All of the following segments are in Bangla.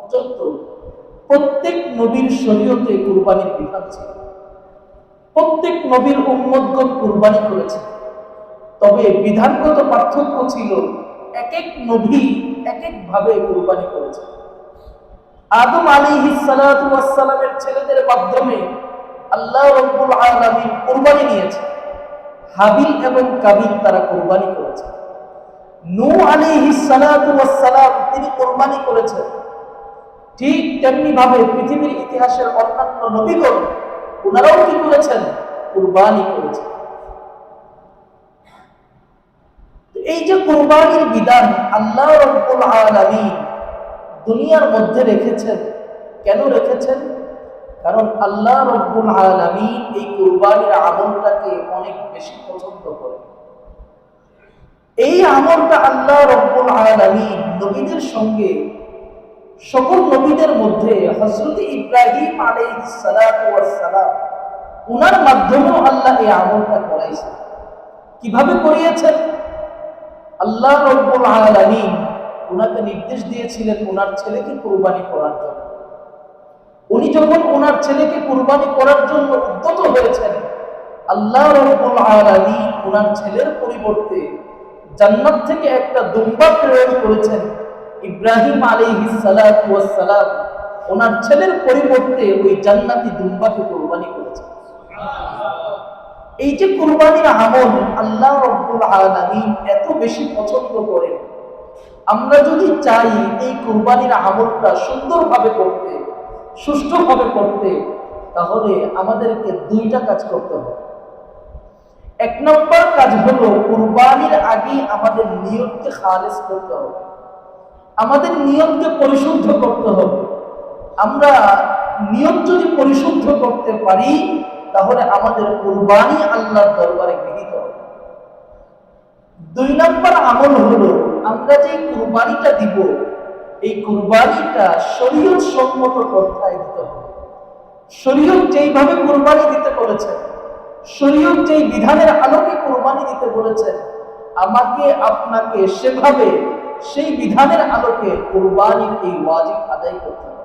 পর্যন্ত প্রত্যেক নবীর শরীয়তে কুরবানির বিধান ছিল। প্রত্যেক নবীর উম্মতগণ কুরবানি করেছে, তবে বিধানগত পার্থক্য ছিল এক এক নবী এক এক ভাবে কুরবানি করেছে। আদম আলাইহিস সালাতু ওয়াস সালামের ছেলেদের মাধ্যমে আল্লাহ রাব্বুল আলামিন কুরবানি নিয়েছে। হাবিল এবং কাবিল তারা কুরবানি করেছে। নূহ আলাইহিস সালাতু ওয়াস সালাম তিনি কুরবানি করেছেন। ঠিক তেমনি ভাবে পৃথিবীর ইতিহাসের অন্যান্য নবীগণ ওনারাও কি করেছেন? কুরবানি করেছেন। এই যে কুরবানির বিধান আল্লাহ রাব্বুল আলামিন দুনিয়ার মধ্যে রেখেছেন, কেন রেখেছেন? কারণ আল্লাহ রাব্বুল আলামিন এই কুরবানির আমলটাকে অনেক বেশি পছন্দ করেন। এই আমলটা আল্লাহ রাব্বুল আলামিন নবীদের সঙ্গে, সকল নবীদের মধ্যে হযরত ইব্রাহিম আলাইহিস সালাতু ওয়াস সালাম ওনার মাধ্যমেও আল্লাহ এই আমলটা করাইছেন। কিভাবে করিয়েছেন? আল্লাহ রাব্বুল আলামিন ওনাকে নির্দেশ দিয়েছিলেন ওনার ছেলেকে কুরবানি করার জন্য। উনি যখন ওনার ছেলেকে কুরবানি করার জন্য উদ্যত হয়েছেন, আল্লাহ রাব্বুল আলামিন ওনার ছেলের পরিবর্তে জান্নাত থেকে একটা দুম্বা প্রেরণ করেছেন। ইব্রাহিম আলাইহিস সালাতু ওয়াস সালাম ওনার ছেলের পরিবর্তে ওই জান্নাতি দুম্বাকে কুরবানি করেছেন। এই যে কুরবানির আমল আল্লাহ রাব্বুল আলামিন এত বেশি পছন্দ করেন, আমরা যদি চাই এই কুরবানির আমলটা সুন্দরভাবে করতে, সুষ্ঠুভাবে করতে, তাহলে আমাদেরকে দুইটা কাজ করতে হবে। এক নম্বর কাজ হলো কুরবানির আগে আমাদের নিয়তকে খালিস করতে হবে, আমাদের নিয়তকে পরিশুদ্ধ করতে হবে। আমরা নিয়ত যদি পরিশুদ্ধ করতে পারি তাহলে আমাদের কুরবানি আল্লাহর দরবারে গৃহীত হবে। দুই নম্বর আমল হলো আমরা যে কুরবানিটা দিব, এই কুরবানিটা শরীয়ত সম্মত পন্থায় দিতে হবে। শরীয়ত যেইভাবে কুরবানি দিতে বলেছে, শরীয়ত যেই বিধানের আলোকে কুরবানি দিতে বলেছে, আমাকে আপনাকে সেভাবে সেই বিধানের আলোকে কুরবানির এই ওয়াজিব আদায় করতে হবে।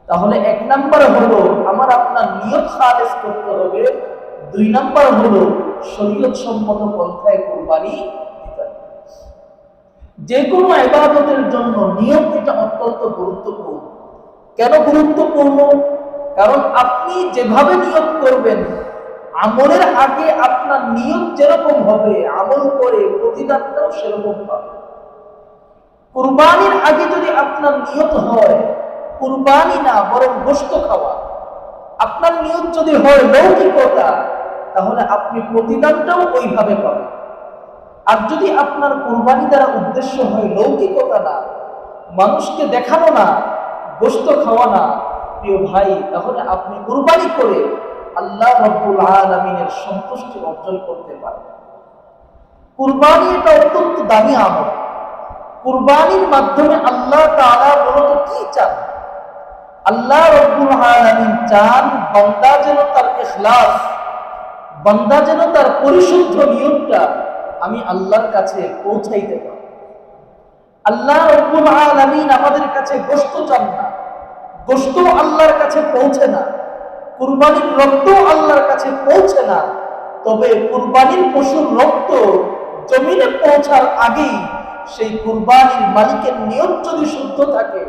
তাহলে এক নাম্বার হলো আমার আপনার নিয়ত খালেস করতে হবে, দুই নাম্বার হলো শরীয়ত সম্মত পন্থায় কুরবানি দিতে হবে। যে কোনো ইবাদতের জন্য নিয়ত এটা অত্যন্ত গুরুত্বপূর্ণ। কেন গুরুত্বপূর্ণ? কারণ আপনি যেভাবে নিয়ত করবেন, আমলের আগে আপনার নিয়ত যেরকম হবে, আমল করে প্রতিদানটাও সেরকম পাবে। কুরবানির আগে যদি আপনার নিয়ত হয় কুরবানি না বরং গোশত খাওয়া, আপনার নিয়ত যদি হয় লৌকিকতা, তাহলে আপনি প্রতিদানটাও ওইভাবে পাবেন। আর যদি আপনার কুরবানি দ্বারা উদ্দেশ্য হয় লৌকিকতা না, মানুষকে দেখানো না, গোশত খাওয়া না, প্রিয় ভাই, তাহলে আপনি কুরবানি করে আল্লাহ রাব্বুল আলামিনের সন্তুষ্টি অর্জন করতে পারেন। কুরবানি এটা অত্যন্ত দামি আমল। কুরবানির মাধ্যমে আল্লাহ তাআলা মূলত কি চান? আল্লাহ রাব্বুল আলামিন চান বান্দা যেন তার ইখলাস, বান্দা যেন তার পরিশুদ্ধ নিয়তটা আমি আল্লাহর কাছে পৌঁছাইতে পারি। আল্লাহ রাব্বুল আলামিন আমাদের কাছে গোশত চান না, গোশত আল্লাহর কাছে পৌঁছে না, কুরবানির রক্ত আল্লাহর কাছে পৌঁছে না। তবে কুরবানির পশুর রক্ত জমিনে পৌঁছার আগেই সেই কুরবানির মালিকের নিয়ত যদি শুদ্ধ থাকে,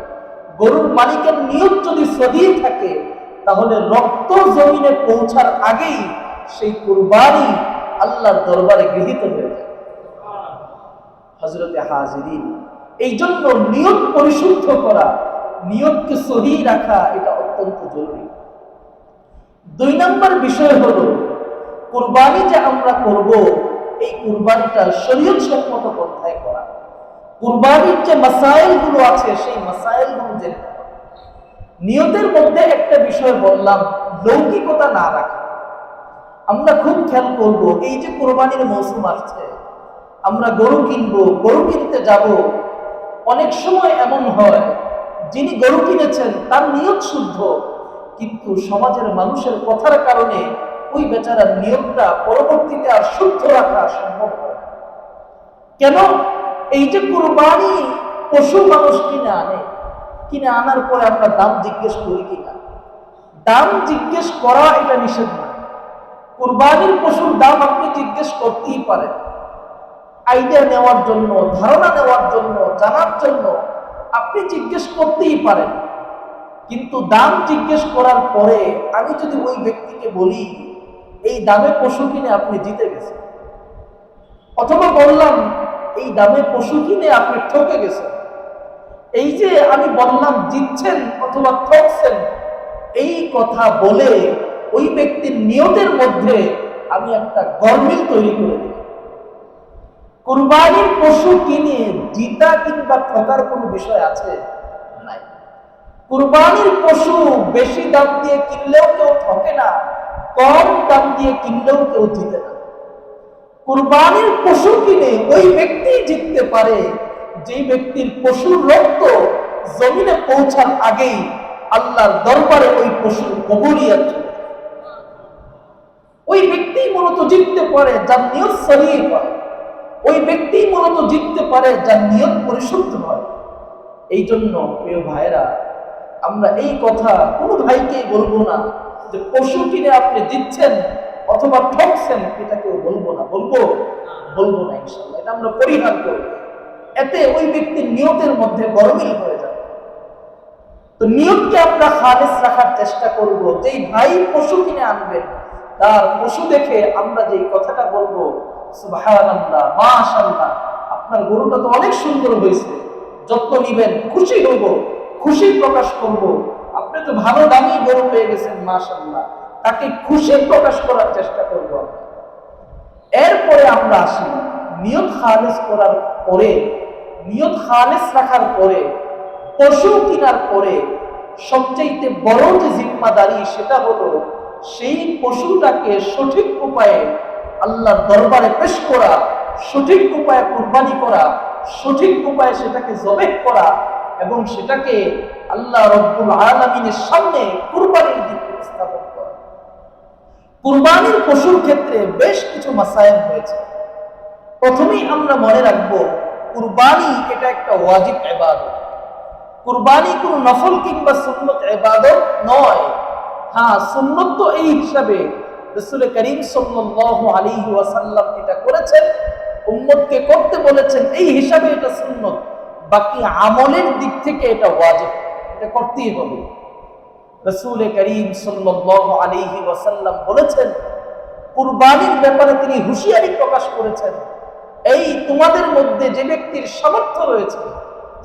গরুর মালিকের নিয়ত যদি সহি থাকে, তাহলে রক্ত জমিনে পৌঁছার আগেই সেই কুরবানি আল্লাহর দরবারে গৃহীত হয়ে যায়। হযরতে হাজিরিন, এই জন্য নিয়ত পরিশুদ্ধ করা, নিয়তকে সহি রাখা এটা অত্যন্ত জরুরি। দুই নম্বর বিষয় হলো কুরবানি যে আমরা করব, এই কুরবানিটা শরীয়ত সম্মত পন্থায় করা। কুরবানির যে মাসাইলগুলো আছে সেই মাসাইলগুলো জেনে নেওয়া। নিয়তের মধ্যে একটা বিষয় বললাম, লৌকিকতা না রাখা। আমরা খুব খেয়াল করব, এই যে কুরবানির মৌসুম আসছে, আমরা গরু কিনবো, গরু কিনতে যাব, অনেক সময় এমন হয় যিনি গরু কিনেছেন তার নিয়ত শুদ্ধ, কিন্তু সমাজের মানুষের কথার কারণে ওই বেচারার নিয়তটা পরবর্তীতে আর শুদ্ধ রাখা সম্ভব হয়। কেন? এই যে কুরবানি পশু মানুষ কিনে আনে, কিনে আনার পরে আমরা দাম জিজ্ঞেস করি কিনা? দাম জিজ্ঞেস করা এটা নিষেধ না। কুরবানির পশুর দাম আপনি জিজ্ঞেস করতেই পারেন, আইডিয়া নেওয়ার জন্য, ধারণা নেওয়ার জন্য, জানার জন্য আপনি জিজ্ঞেস করতেই পারেন। কিন্তু দাম জিজ্ঞেস করার পরে আমি যদি ওই ব্যক্তিকে বলি এই দামে পশু কিনে আপনি জিতে গেছেন, অথবা বললাম এই দামে পশু কিনে আপনি ঠকে গেছেন, এই যে আমি বললাম জিতছেন অথবা ঠকছেন, এই কথা বলে ওই ব্যক্তির নিয়তের মধ্যে আমি একটা গরমিল তৈরি করে দিই। কুরবানির পশু কিনে জিতা কিংবা ঠকার কোনো বিষয় আছে? নাই। কুরবানির পশু বেশি দাম দিয়ে কিনলেও কেউ ঠকে না, কম দাম দিয়ে কিনলেও কেউ জিতে না। কুরবানির পশু কিনে ওই ব্যক্তি জিততে পারে যেই ব্যক্তির পশুর রক্ত জমিনে পৌঁছার আগেই আল্লাহর দরবারে ওই পশুর কবুলিয়ত চলে যায়। ওই ব্যক্তি মূলত জিততে পারে যার নিয়ত সরিয়ে হয়, ওই ব্যক্তি মূলত জিততে পারে যার নিয়ত পরিশুদ্ধ হয়। এই জন্য প্রিয় ভাইরা, আমরা এই কথা কোনো ভাইকেই বলবো না যে পশু কিনে আপনি জিতছেন অথবা ঠকছেন, এটা কেউ বলবো না। বলবো না ইনশাআল্লাহ, এটা আমরা পরিহার করব। এতে ওই ব্যক্তির নিয়তের মধ্যে গরমিল হয়ে যাবে। তো নিয়তকে আমরা খালেস রাখার চেষ্টা করব। যেই ভাই পশু কিনে আনবেন তার পশু দেখে আমরা যেই কথাটা বলবো, সুবহানাল্লাহ, মাশাআল্লাহ, আপনার গরুটা তো অনেক সুন্দর হয়েছে, যত্ন নিবেন, খুশি হইব, খুশি প্রকাশ করব, আপনি তো ভালো দামি গরু পেয়ে গেছেন, মাশাআল্লাহ, তাকে খুশি প্রকাশ করার চেষ্টা করব। এরপরে আমরা আসি নিয়ত খালেস করার পরে, নিয়ত খালেস রাখার পরে, পশু কেনার পরে সবচাইতে বড় যে জিম্মাদারি সেটা হলো সেই পশুটাকে সঠিক উপায়ে আল্লাহর দরবারে পেশ করা, সঠিক উপায়ে কুরবানি করা, সঠিক উপায়ে সেটাকে জবেহ করা এবং সেটাকে আল্লাহ রব্বুল আলামিনের সামনে কুরবানির দিকে উপস্থাপন করা। কুরবানির পশুর ক্ষেত্রে বেশ কিছু মাসায়েল হয়েছে। প্রথমেই আমরা মনে রাখবো কুরবানি এটা একটা ওয়াজিব ইবাদত। কুরবানি কোনো নফল কিংবা সুন্নত ইবাদত নয়। হ্যাঁ, সুন্নত তো এই হিসাবে রাসূল করিম সাল্লাল্লাহু আলাইহি ওয়াসাল্লাম এটা করেছেন, উম্মতকে করতে বলেছেন, এই হিসাবে এটা সুন্নত। বাকি আমলের দিক থেকে এটা ওয়াজিব, এটা করতেই হবে। রাসূল করিম সাল্লাল্লাহু আলাইহি ওয়াসাল্লাম বলেছেন, কুরবানির ব্যাপারে তিনি হুঁশিয়ারি প্রকাশ করেছেন, এই তোমাদের মধ্যে যে ব্যক্তির সামর্থ্য রয়েছে,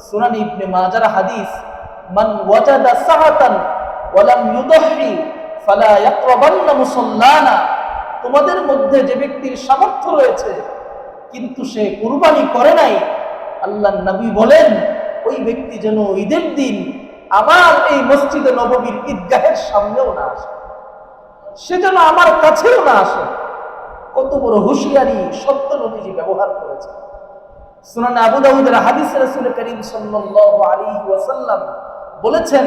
সুনান ইবনে মাজার হাদিস, মান ওয়াজাদা সাআতান ওয়া লাম ইউদহি ফালা ইয়াকরাবান্না মুসাল্লানা, তোমাদের মধ্যে যে ব্যক্তির সামর্থ্য রয়েছে কিন্তু সে কুরবানি করে নাই, আল্লাহর নবী বলেন ওই ব্যক্তি যেন ঈদের দিন আমার এই মসজিদে নববীর ঈদগাহের সামনেও না আসে, সে যেন আমার কাছেও না আসে। কত বড় হুঁশিয়ারি সত্য নবীজি ব্যবহার করেছে। সুনান আবু দাউদের হাদিসে রাসূল করিম সাল্লাল্লাহু আলাইহি ওয়াসাল্লাম বলেছেন,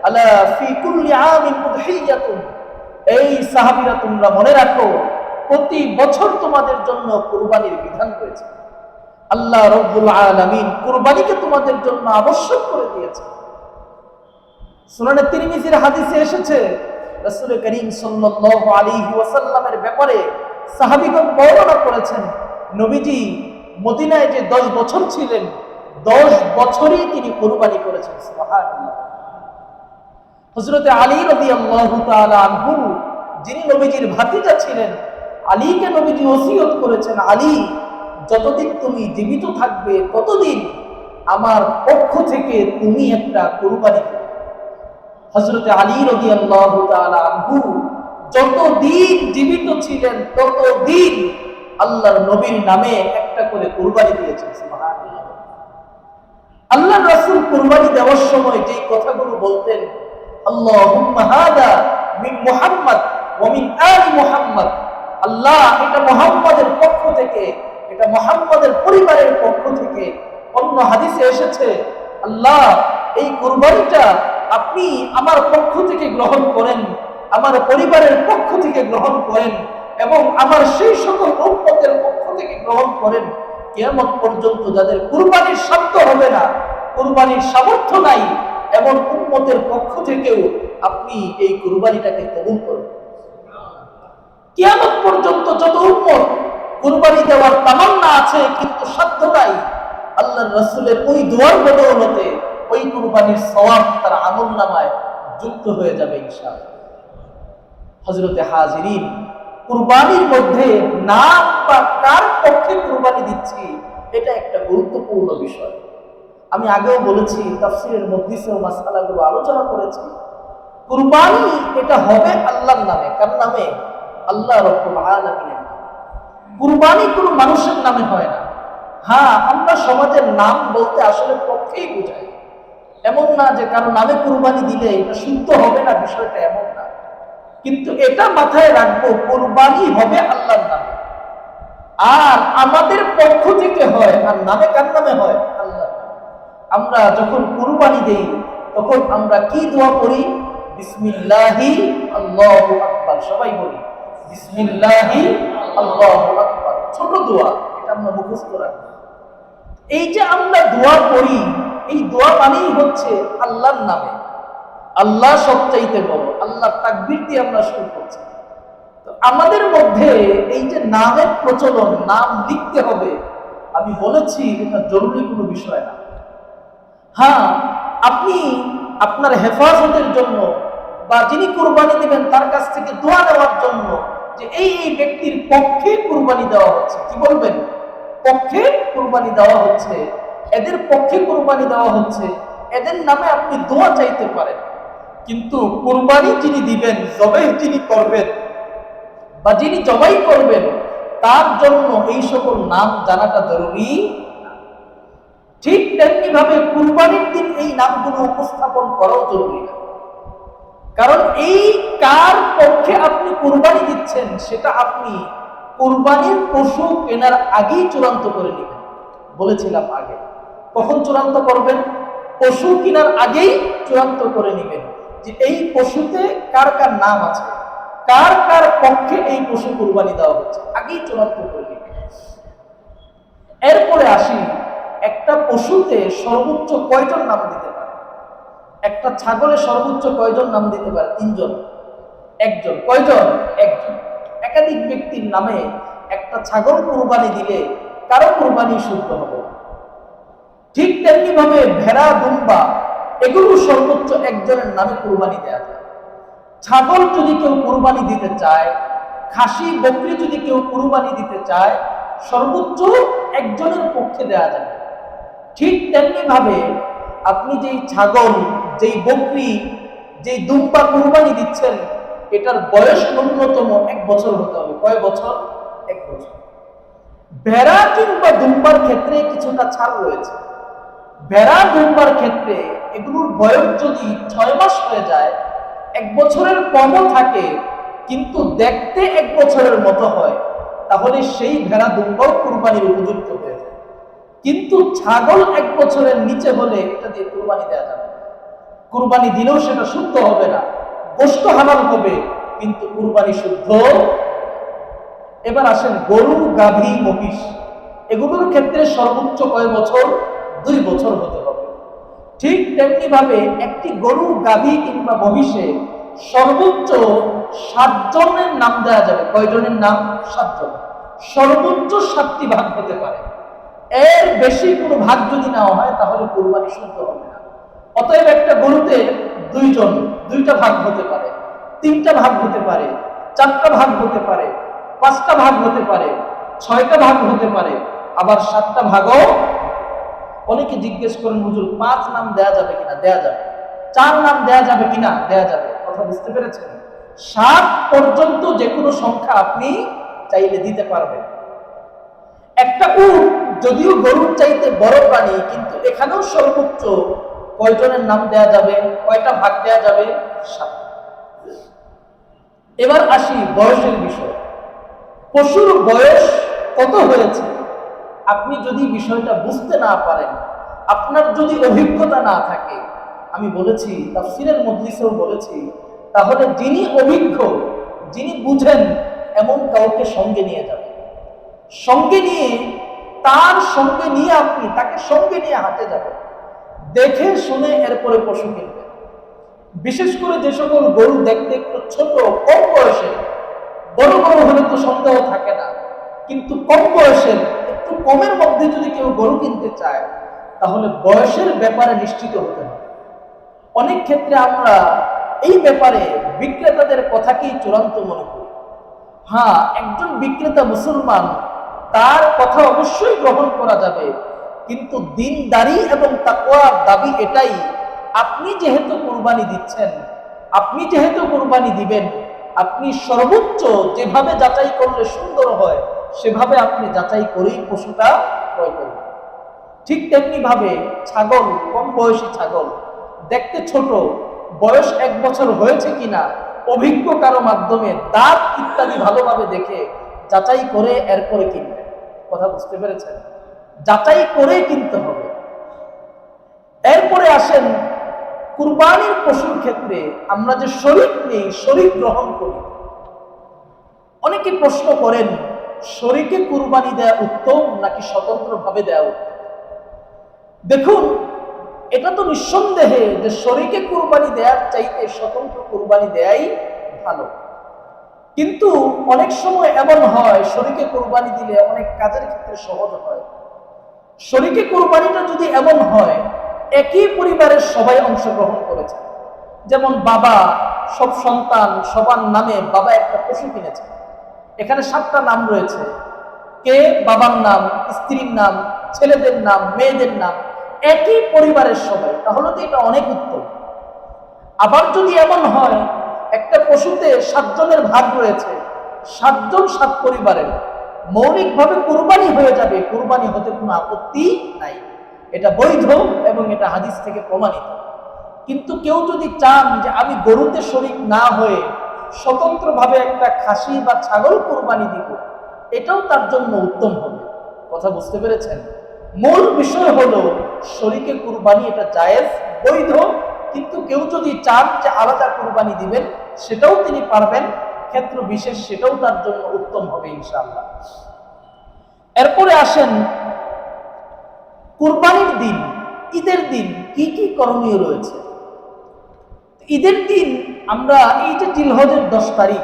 আলা ফি কুল্লি আমিন উদহিয়াতুন, এই সাহাবীরা তোমরা মনে রাখো প্রতি বছর তোমাদের জন্য কুরবানির বিধান রয়েছে। আল্লাহ রাব্বুল আলামিন কুরবানিকে তোমাদের জন্য আবশ্যক করে দিয়েছে। সুনানে তিরমিজির হাদিসে এসেছে রাসূল করিম সাল্লাল্লাহু আলাইহি ওয়াসাল্লামের ব্যাপারে সাহাবীগণ বর্ণনা করেছেন, নবীজি মদিনায় যে 10 বছর ছিলেন, 10 বছরই তিনি কুরবানি করেছেন। সুবহানাল্লাহ। হযরত আলী রাদিয়াল্লাহু তাআলা আনহু, যিনি নবীজির ভাতিজা ছিলেন, আলীকে নবীজি ওসিয়ত করেছেন, আলী, যতদিন তুমি জীবিত থাকবে ততদিন আমার পক্ষ থেকে তুমি একটা কুরবানি করো। হযরত আলী রাদিয়াল্লাহু তাআলা আনহু যতদিন জীবিত ছিলেন ততদিন আল্লাহর নবীর নামে একটা করে কুরবানি দিয়েছেন। সুবহানাল্লাহ। আল্লাহর রাসূল কুরবানি দেওয়ার সময় যেই কথাগুলো বলতেন, আল্লাহুম্মা হাদা মিন মুহাম্মদ ওয়া মিন আলি মুহাম্মদ, আল্লাহ এটা মুহাম্মাদের পক্ষ থেকে, এটা মুহাম্মাদের পরিবারের পক্ষ থেকে। অন্য হাদিসে এসেছে, আল্লাহ এই কুরবানিটা আপনি আমার পক্ষ থেকে গ্রহণ করেন, আমার পরিবারের পক্ষ থেকে গ্রহণ করেন এবং আমার সেই সকল উম্মতের পক্ষ থেকে গ্রহণ করেন, কিয়ামত পর্যন্ত যাদের কুরবানির সাধ্য হবে না, কুরবানির সামর্থ্য নাই, এমন উম্মতের পক্ষ থেকেও আপনি এই কুরবানিটাকে কবুল করুন। কিয়ামত পর্যন্ত যত উম্মত কুরবানি দেওয়ার তামান্না আছে কিন্তু সাধ্য নাই, আল্লাহর রাসূলের ওই দোয়ার বদৌলতে ওই কুরবানির সওয়াব তার আমলনামায় যুক্ত হয়ে যাবে ইনশাআল্লাহ। হযরতে হাজিরিন, কুরবানির মধ্যে নাম বা কার পক্ষে কুরবানি দিচ্ছি এটা একটা গুরুত্বপূর্ণ বিষয়। আমি আগেও বলেছি, তাফসীরের মধ্যেও মাসআলাগুলো আলোচনা করেছি। কুরবানি এটা হবে আল্লাহর নামে। কার নামে? আল্লাহ রাব্বুল আলামিনের নামে। কুরবানি কোনো মানুষের নামে হয় না। হ্যাঁ, আমরা সমাজের নাম বলতে আসলে পক্ষেই বোঝাই, এমন না যে কারো নামে কুরবানি দিলে এটা শুদ্ধ হবে না, বিষয়টা এমন না। কিন্তু এটা মাথায় রাখবো, কুরবানি হবে আল্লাহর নামে, আর আমাদের পক্ষ থেকে হয়। আর নামে কার নামে হয়? আল্লাহ। আমরা যখন কুরবানি দেই তখন আমরা কি দোয়া করি? বিসমিল্লাহি আল্লাহু আকবার। সবাই বলি বিসমিল্লাহি আল্লাহু আকবার। ছোট দোয়া, এটা আমরা মুখস্থ রাখবো। এই যে আমরা দোয়া করি, এই দোয়া মানেই হচ্ছে আল্লাহর নামে। আল্লাহ সবচাইতে বড়, আল্লাহ তাকবীর দিয়ে আমরা শুরু করছি। তো আমাদের মধ্যে এই যে নামের প্রচলন, নাম লিখতে হবে, আমি বলেছি এটা জরুরি কোনো বিষয় না। হ্যাঁ, আপনি আপনার হেফাজতের জন্য বা যিনি কুরবানি দিবেন তার কাছ থেকে দোয়া নেওয়ার জন্য যে এই ব্যক্তির পক্ষে কুরবানি দেওয়া হচ্ছে, কি বলবেন? পক্ষে কুরবানি দেওয়া হচ্ছে, এদের পক্ষে কুরবানি দেওয়া হচ্ছে, এদের নামে আপনি দোয়া চাইতে পারেন। কিন্তু কুরবানি যিনি দিবেন, জবাই যিনি করবেন বা যিনি জবাই করবেন, তার জন্য এই সকল নাম জানাটা জরুরি। ঠিক তেমনি ভাবে কুরবানির দিন এই নামগুলো উপস্থাপন করাও জরুরি না। কারণ এই কার পক্ষে আপনি কুরবানি দিচ্ছেন সেটা আপনি কুরবানির পশু কেনার আগেই চূড়ান্ত করে নেবেন। বলেছিলাম আগে, কখন চূড়ান্ত করবেন? পশু কেনার আগেই চূড়ান্ত করে নেবেন যে এই পশুতে কার কার নাম আছে, কার কার পক্ষে এই পশু কুরবানি দেওয়া হচ্ছে, আগেই চূড়ান্ত করে নেবেন। এরপরে আসি, একটা পশুতে সর্বোচ্চ কয়জন নাম দিতে পারে? একটা ছাগলে সর্বোচ্চ কয়জন নাম দিতে পারে? 3 জন। একজন। কয়জন? একজন। একাধিক ব্যক্তির নামে একটা ছাগল কুরবানি দিলে কারো কুরবানি শুদ্ধ হবে না। ঠিক তেমনি ভাবে ভেড়া, দুম্বা এগুলো সর্বোচ্চ একজনের নামে কুরবানি দেওয়া যায়। ছাগল যদি কেউ কুরবানি দিতে চায়, খাসি, বকরি যদি কেউ কুরবানি দিতে চায়, সর্বোচ্চ একজনের পক্ষে দেওয়া যাবে। ঠিক তেমনি ভাবে আপনি যেই ছাগল, যেই বকরি, যেই দুম্বা কুরবানি দিচ্ছেন, এটার বয়স ন্যূনতম 1 বছর হতে হবে। কয় বছর? 1 বছর। ভেড়া কিংবা দুম্বার ক্ষেত্রে কিছুটা ছাড় রয়েছে। ভেড়া, দুম্বার ক্ষেত্রে এগুলোর বয়স যদি 6 মাস হয়ে যায়, 1 বছরের কমও থাকে, কিন্তু দেখতে 1 বছরের মতো হয়, তাহলে সেই ভেড়া, দুম্বাও কুরবানির উপযুক্ত হয়ে যায়। কিন্তু ছাগল 1 বছরের নিচে হলে এটা দিয়ে কুরবানি দেওয়া যাবে না। কুরবানি দিলেও সেটা শুদ্ধ হবে না, গোশত হালাল হবে কিন্তু কুরবানি শুদ্ধ। এবার আসেন গরু, গাভী, মহিষ, এগুলোর ক্ষেত্রে সর্বোচ্চ কয় বছর? 2 বছর হতে হবে। ঠিক তেমনি ভাবে একটি গরু, গাভী কিংবা মহিষে সর্বোচ্চ 7 জনের নাম দেওয়া যাবে। কয়জনের নাম? 7 জন। সর্বোচ্চ 7টি ভাগ হতে পারে। এর বেশি কোনো ভাগ যদি নেওয়া হয় তাহলে কুরবানি শুদ্ধ হবে না। অতএব একটা গরুতে 2 জন, 2টা ভাগ হতে পারে, 3টা ভাগ হতে পারে, 4টা ভাগ হতে পারে, 5টা ভাগ হতে পারে, 6টা ভাগ হতে পারে, আবার 7টা ভাগও। অনেকে জিজ্ঞেস করেন, হুজুর 5 নাম দেয়া যাবে কিনা? দেয়া যাবে। 4 নাম দেয়া যাবে কিনা? দেয়া যাবে। কথা বুঝতে পেরেছেন? 7 পর্যন্ত যে কোনো সংখ্যা আপনি চাইলে দিতে পারবেন। একটা উট যদিও গরুর চাইতে বড় প্রাণী, কিন্তু এখানেও সর্বোচ্চ কয়জনের নাম দেয়া যাবে? কয়টা ভাগ দেয়া যাবে? 7। এবার আসি বয়সের বিষয়। পশুর বয়স কত হয়েছে আপনি যদি বিষয়টা বুঝতে না পারেন, আপনার যদি অভিজ্ঞতা না থাকে, আমি বলেছি, তাফসীরের মজলিসেও বলেছি, তাহলে যিনি অভিজ্ঞ, যিনি বুঝেন এমন কাউকে সঙ্গে নিয়ে যাবেন। সঙ্গে নিয়ে, তার সঙ্গে নিয়ে আপনি তাকে সঙ্গে নিয়ে হাঁটে যাবেন। দেখে শুনে এরপরে পশু কিনবেন। বিশেষ করে যে সকল গরু দেখতে একটু ছোট, কম বয়সে, বড় গরু হলে তো সন্দেহ থাকে না, কিন্তু কম বয়সের, একটু কমের মধ্যে যদি কেউ গরু কিনতে চায়, তাহলে বয়সের ব্যাপারে নিশ্চিত হতে হবে। অনেক ক্ষেত্রে আমরা এই ব্যাপারে বিক্রেতাদের কথাকেই চূড়ান্ত মনে করি। হ্যাঁ, একজন বিক্রেতা মুসলমান, তার কথা অবশ্যই গ্রহণ করা যাবে, কিন্তু দিনদারি এবং তাকওয়ার দাবি এটাই, আপনি যেহেতু কুরবানি দিচ্ছেন, আপনি যেহেতু কুরবানি দিবেন, আপনি সর্বোচ্চ যেভাবে যাচাই করলে সুন্দর হয় সেভাবে আপনি যাচাই করেই পশুটা ক্রয় করবেন। ঠিক তেমনি ভাবে ছাগল, কম বয়সী ছাগল দেখতে ছোট, বয়স 1 বছর হয়েছে কিনা অভিজ্ঞ কারো মাধ্যমে দাঁত ইত্যাদি ভালোভাবে দেখে যাচাই করে এরপরে কিনবেন। কথা বুঝতে পেরেছেন? যাচাই করে কিনতে হবে। এরপরে আসেন কুরবানির পশুর ক্ষেত্রে আমরা যে শরীক নেই, শরীক গ্রহণ করি। অনেকে প্রশ্ন করেন, শরীকে কুরবানি দেয়া উত্তম নাকি স্বতন্ত্রভাবে দেয়া উত্তম? দেখুন, এটা তো নিঃসন্দেহে যে শরীকে কুরবানি দেওয়ার চাইতে স্বতন্ত্র কুরবানি দেয়াই ভালো। কিন্তু অনেক সময় এমন হয়, শরীকে কুরবানি দিলে অনেক কাজের ক্ষেত্রে সহজ হয়। শরীকে কুরবানিটা যদি এমন হয়, একই পরিবারের সবাই অংশগ্রহণ করেছে, যেমন বাবা, সব সন্তান, সবার নামে বাবা একটা পশু কিনেছে, এখানে 7টা নাম রয়েছে, কে বাবার নাম, স্ত্রীর নাম, ছেলেদের নাম, মেয়েদের নাম, একই পরিবারের সবাই, তাহলে তো এটা অনেক উত্তম। আবার যদি এমন হয় একটা পশুতে 7 জনের ভাগ রয়েছে, 7 জন 7 পরিবারের, মৌলিকভাবে কুরবানি হয়ে যাবে, কুরবানি হতে কোনো আপত্তি নাই, এটা বৈধ এবং এটা হাদিস থেকে প্রমাণিত। কিন্তু কেউ যদি চান যে আমি গরুতে শরীক না হয়ে স্বতন্ত্রভাবে একটা খাসি বা ছাগল কুরবানি দিব, এটাও তার জন্য উত্তম হবে। কথা বুঝতে পেরেছেন? মূল বিষয় হলো শরীকে কুরবানি এটা জায়েজ, বৈধ, কিন্তু কেউ যদি চান যে আলাদা কুরবানি দিবেন, সেটাও তিনি পারবেন, ক্ষেত্র বিশেষ সেটাও তার জন্য উত্তম হবে ইনশাআল্লাহ। এরপরে আসেন কুরবানির দিন, ঈদের দিন কি কি করণীয় রয়েছে। ঈদের দিন আমরা এই যে জিলহজের 10 তারিখ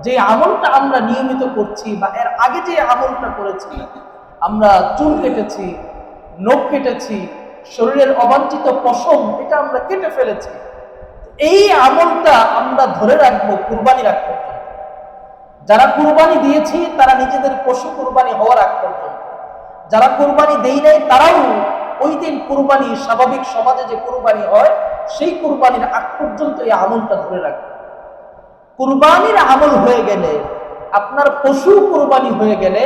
যে আমলটা আমরা নিয়মিত করছি, বা এর আগে যে আমলটা করেছি, আমরা চুল কেটেছি, নখ কেটেছি, শরীরের অবাঞ্ছিত পশম এটা আমরা কেটে ফেলেছি, এই আমলটা আমরা ধরে রাখবো কুরবানি আগ পর্যন্ত। যারা কুরবানি দিয়েছি তারা নিজেদের পশু কুরবানি হওয়ার আগ পর্যন্ত, যারা কুরবানি দেই নাই তারাও ওই দিন কুরবানি, স্বাভাবিক সমাজে যে কুরবানি হয় সেই কুরবানির আগ পর্যন্ত এই আমলটা ধরে রাখবে। কুরবানির আমল হয়ে গেলে, আপনার পশু কুরবানি হয়ে গেলে,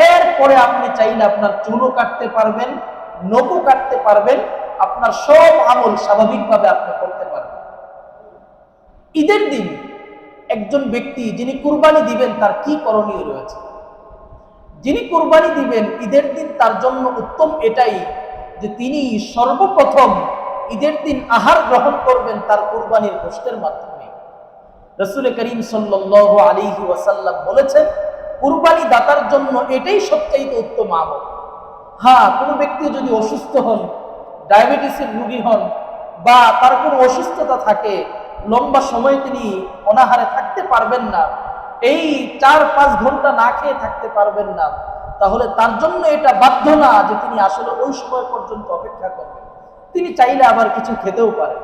এরপরে আপনি চাইলে আপনার চুলও কাটতে পারবেন, নখও কাটতে পারবেন, আপনার সব আমল স্বাভাবিকভাবে আপনি করতে পারবেন। ঈদের দিন একজন ব্যক্তি যিনি কুরবানি দিবেন তার কি করণীয় রয়েছে? যিনি কুরবানি দিবেন ঈদের দিন তার জন্য উত্তম এটাই যে তিনি সর্বপ্রথম ঈদের দিন আহার গ্রহণ করবেন তার কুরবানির গোশতের মাধ্যমে। রাসূল করিম সাল্লাল্লাহু আলাইহি ওয়াসাল্লাম বলেছেন, কুরবানি দাতার জন্য এটাই সবচেয়ে উত্তম আমল। হ্যাঁ, কোনো ব্যক্তি যদি অসুস্থ হন, ডায়াবেটিসের রোগী হন, বা তার কোনো অসুস্থতা থাকে, লম্বা সময় তিনি অনাহারে থাকতে পারবেন না, এই 4-5 ঘন্টা না খেয়ে থাকতে পারবেন না, তাহলে তার জন্য এটা বাধ্য না যে তিনি আসলে ওই সময় পর্যন্ত অপেক্ষা করবেন, তিনি চাইলে আবার কিছু খেতেও পারেন।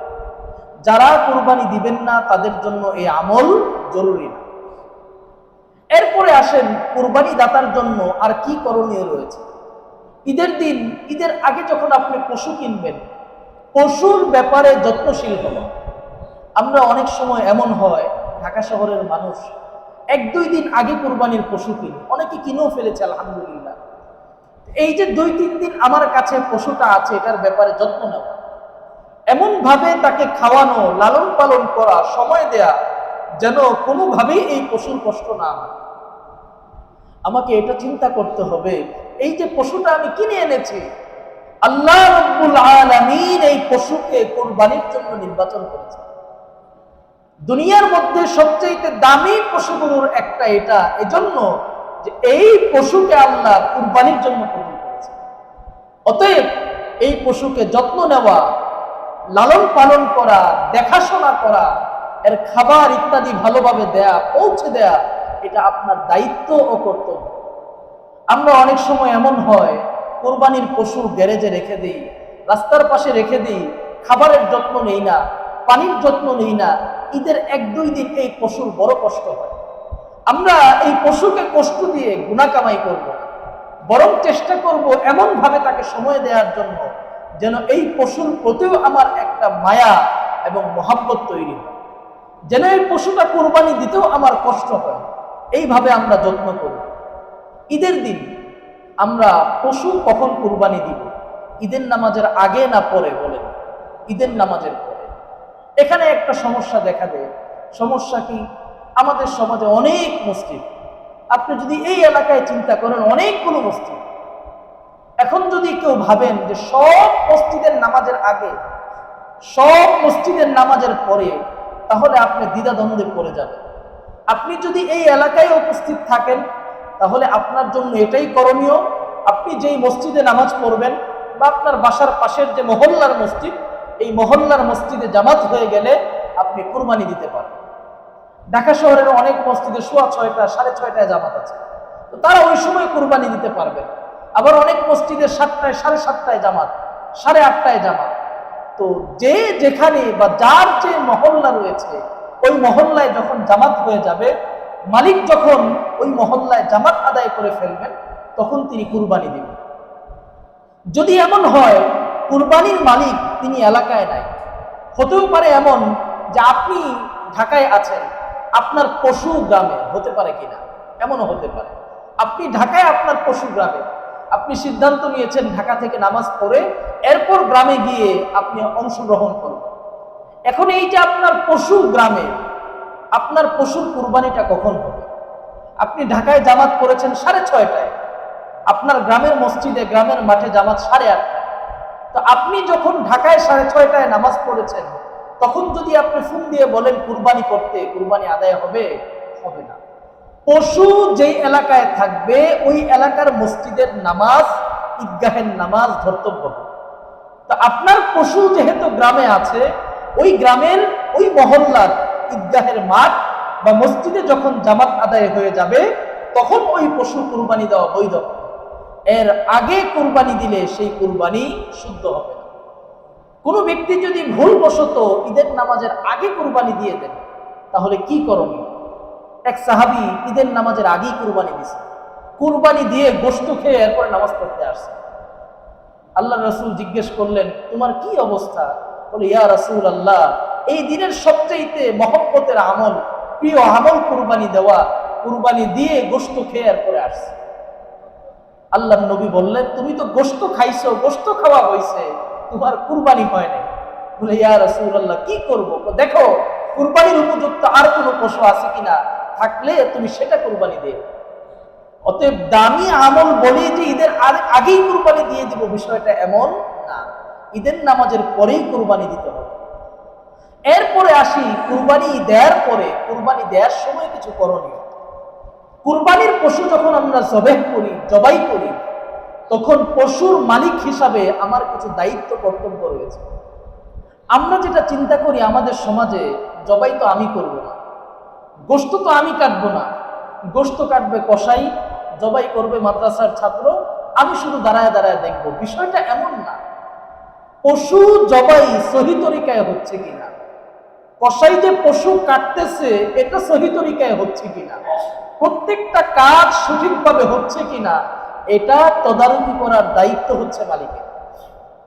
যারা কুরবানি দিবেন না তাদের জন্য এই আমল জরুরি না। এরপরে আসেন কুরবানি দাতার জন্য আর কি করণীয় রয়েছে। ঈদের দিন, ঈদের আগে যখন আপনি পশু কিনবেন, পশুর ব্যাপারে যত্নশীল হবেন। আমরা অনেক সময় এমন হয়, ঢাকা শহরের মানুষ 1-2 দিন আগে কুরবানির পশু কিনে, অনেকে কিনেও ফেলেছে আলহামদুলিল্লাহ। এই যে 2-3 দিন আমার কাছে পশুটা আছে, এটার ব্যাপারে যত্ন নেওয়া, এমন ভাবে তাকে খাওয়ানো, লালন পালন করা, সময় দেয়া, যেন কোনোভাবেই এই পশুর কষ্ট না হয়। আমাকে এটা চিন্তা করতে হবে, এই যে পশুটা আমি কিনে এনেছি, আল্লাহ রাব্বুল আলামিন এই পশুকে কুরবানির জন্য নির্বাচন করেছে। দুনিয়ার মধ্যে সবচেয়ে দামি পশুগুলোর একটা এটা, এজন্য যে এই পশুকে আল্লাহ কুরবানির জন্য কবুল করেছে। অতএব এই পশুকে যত্ন নেওয়া, লালন পালন করা, দেখাশোনা করা, এর খাবার ইত্যাদি ভালোভাবে দেয়া, পৌঁছে দেয়া, এটা আপনার দায়িত্ব ও কর্তব্য। আমরা অনেক সময় এমন হয় কোরবানির পশু গ্যারেজে রেখে দিই, রাস্তার পাশে রেখে দিই, খাবারের যত্ন নেই না, পানির যত্ন নেই না। ঈদের 1-2 দিন এই পশুর বড় কষ্ট হয়। আমরা এই পশুকে কষ্ট দিয়ে গুনাহ কামাই করব, বরং চেষ্টা করব এমন ভাবে তাকে সময় দেওয়ার জন্য যেন এই পশুর প্রতিও আমার একটা মায়া এবং মহাব্বত তৈরি হয়, যেন এই পশুটা কোরবানি দিতেও আমার কষ্ট হয়। এইভাবে আমরা যত্ন করব। ঈদের দিন আমরা পশু কখন কুরবানি দিব? ঈদের নামাজের আগে না পরে? বলেন, ঈদের নামাজের পরে। এখানে একটা সমস্যা দেখা দেয়। সমস্যা কি? আমাদের সমাজে অনেক মসজিদ, আপনি যদি এই এলাকায় চিন্তা করেন অনেকগুলো মসজিদ। এখন যদি কেউ ভাবেন যে সব মসজিদের নামাজের আগে, সব মসজিদের নামাজের পরে, তাহলে আপনি দ্বিধাদ্বন্দ্বে পড়ে যাবেন। আপনি যদি এই এলাকায় উপস্থিত থাকেন, তাহলে আপনার জন্য এটাই করণীয়, আপনি যেই মসজিদে নামাজ পড়বেন বা আপনার বাসার পাশের যে মহল্লার মসজিদ, এই মহল্লার মসজিদে জামাত হয়ে গেলে আপনি কুরবানি দিতে পারবেন। ঢাকা শহরের অনেক মসজিদে 6:30, 6:30 জামাত আছে, তো তারা ওই সময় কুরবানি দিতে পারবে। আবার অনেক মসজিদে 7টায়, 7:30 জামাত, 8:30 জামাত। তো যে যেখানে বা যার যে মহল্লা রয়েছে, ওই মহল্লায় যখন জামাত হয়ে যাবে, মালিক যখন ওই মহল্লায় জামাত আদায় করে ফেলবেন, তখন তিনি কুরবানি দিবেন। যদি এমন হয় কুরবানির মালিক তিনি এলাকায় নাই, হতেও পারে এমন যে আপনি ঢাকায় আছেন, আপনার পশু গ্রামে, হতে পারে কিনা, এমনও হতে পারে আপনি ঢাকায়, আপনার পশু গ্রামে, আপনি সিদ্ধান্ত নিয়েছেন ঢাকা থেকে নামাজ পড়ে এরপর গ্রামে গিয়ে আপনি অংশগ্রহণ করবেন। এখন এই যে আপনার পশু গ্রামে, আপনার পশুর কুরবানিটা কখন হবে? আপনি ঢাকায় জামাত পড়েছেন 6:30, আপনার গ্রামের মসজিদে, গ্রামের মাঠে জামাত 8:30। তো আপনি যখন ঢাকায় 6:30 নামাজ পড়েছেন, তখন যদি আপনি ফোন দিয়ে বলেন কুরবানি করতে, কুরবানি আদায় হবে? হবে না। পশু যেই এলাকায় থাকবে ওই এলাকার মসজিদের নামাজ, ঈদগাহের নামাজ ধর্তব্য। তো আপনার পশু যেহেতু গ্রামে আছে, ওই গ্রামের ওই মহল্লার ঈদগাহের মাঠ বা মসজিদে যখন জামাত আদায় হয়ে যাবে, তখন ওই পশু কুরবানি দেওয়া বৈধ। এর আগে কুরবানি দিলে সেই কুরবানি শুদ্ধ হবে না। কোনো ব্যক্তি যদি ভুলবশত ঈদের নামাজের আগে কুরবানি দিয়ে দেন, তাহলে কি করণীয়? এক সাহাবী ঈদের নামাজের আগেই কুরবানি দিয়েছে, কুরবানি দিয়ে গোশত খেয়ে এরপর নামাজ পড়তে আসছে। আল্লাহ রাসূল জিজ্ঞেস করলেন, তোমার কি অবস্থা? বলে, ইয়া রাসূলুল্লাহ, এই দিনের সবচেয়ে মহব্বতের আমল, প্রিয় আমল কুরবানি দেওয়া, কুরবানি দিয়ে গোশত খেয়ে এরপরে আসছে। আল্লাহর নবী বললেন, তুমি তো গোশত খাইছো, গোশত খাওয়া হয়েছে, তোমার কুরবানি হয় নাই। বলে, ইয়া রাসূলুল্লাহ, কি করব? দেখো কুরবানির উপযুক্ত আর কোনো পশু আছে কিনা, থাকলে তুমি সেটা কুরবানি দে। অতএব দামি আমল বলে যে ঈদের আগেই কুরবানি দিয়ে দিব, বিষয়টা এমন না। ঈদের নামাজের পরেই কুরবানি দিতে হবে। এরপরে আসি কুরবানি দেওয়ার পরে, কুরবানি দেওয়ার সময় কিছু করণীয়। কুরবানির পশু যখন আমরা জবাই করি, তখন পশুর মালিক হিসাবে আমার কিছু দায়িত্ব, কর্তব্য রয়েছে। আমরা যেটা চিন্তা করি আমাদের সমাজে, জবাই তো আমি করব না, গোশত তো আমি কাটবো না, গোশত কাটবে কসাই, জবাই করবে মাদ্রাসার ছাত্র, আমি শুধু দাঁড়ায় দাঁড়ায় দেখবো। বিষয়টা এমন না। পশু জবাই সহি তরিকায় হচ্ছে কিনা, কসাই যে পশু কাটতেছে এটা সহি তরিকায় হচ্ছে কিনা, প্রত্যেকটা কাজ সঠিকভাবে হচ্ছে কিনা, এটা তদারকি করার দায়িত্ব হচ্ছে মালিকের।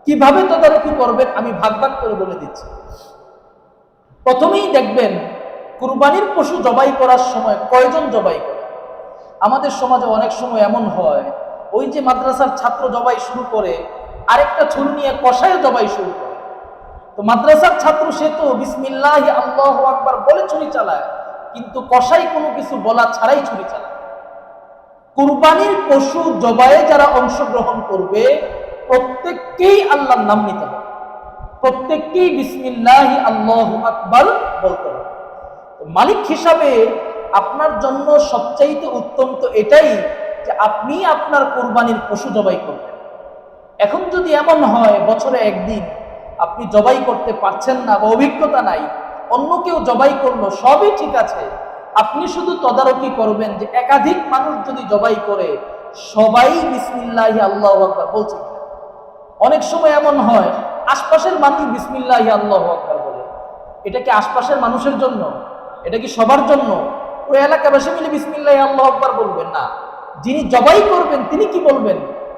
কিভাবে তদারকি করবেন আমি ভাগ ভাগ করে বলে দিচ্ছি। প্রথমেই দেখবেন কুরবানির পশু জবাই করার সময় কয়জন জবাই করে। আমাদের সমাজে অনেক সময় এমন হয়, ওই যে মাদ্রাসার ছাত্র জবাই শুরু করে, আরেকটা ছুরি নিয়ে কসাইও জবাই শুরু করে। তো মাদ্রাসার ছাত্র সে তো বিসমিল্লাহি আল্লাহু আকবার বলে ছুরি চালায়, কিন্তু কসাই কোনো কিছু বলা ছাড়াই ছুরি চালায়। কুরবানির পশু জবাইয়ে যারা অংশগ্রহণ করবে, প্রত্যেককেই আল্লাহর নাম নিতে হবে, প্রত্যেককেই বিসমিল্লাহি আল্লাহু আকবার বলতে হবে। মালিক হিসাবে আপনার জন্য সবচাইতে উত্তম তো এটাই যে আপনি আপনার কুরবানির পশু জবাই করবেন। এখন যদি এমন হয় বছরে একদিন আপনি জবাই করতে পারছেন না বা অভিজ্ঞতা নাই, অন্য কেউ জবাই করলো, সবই ঠিক আছে, আপনি শুধু তদারকি করবেন যে একাধিক মানুষ যদি জবাই করে সবাই বিসমিল্লাহি আল্লাহু আকবার বলছে কিনা। অনেক সময় এমন হয় আশপাশের মানুষ বিসমিল্লাহি আল্লাহু আকবার বলে, এটা কি আশপাশের মানুষের জন্য? এটা কি সবার জন্য? ওই এলাকাবাসী মিলে বিসমিল্লাহি আল্লাহু আকবার বলবেন না, যিনি জবাই করবেন তিনি কি বলবেন?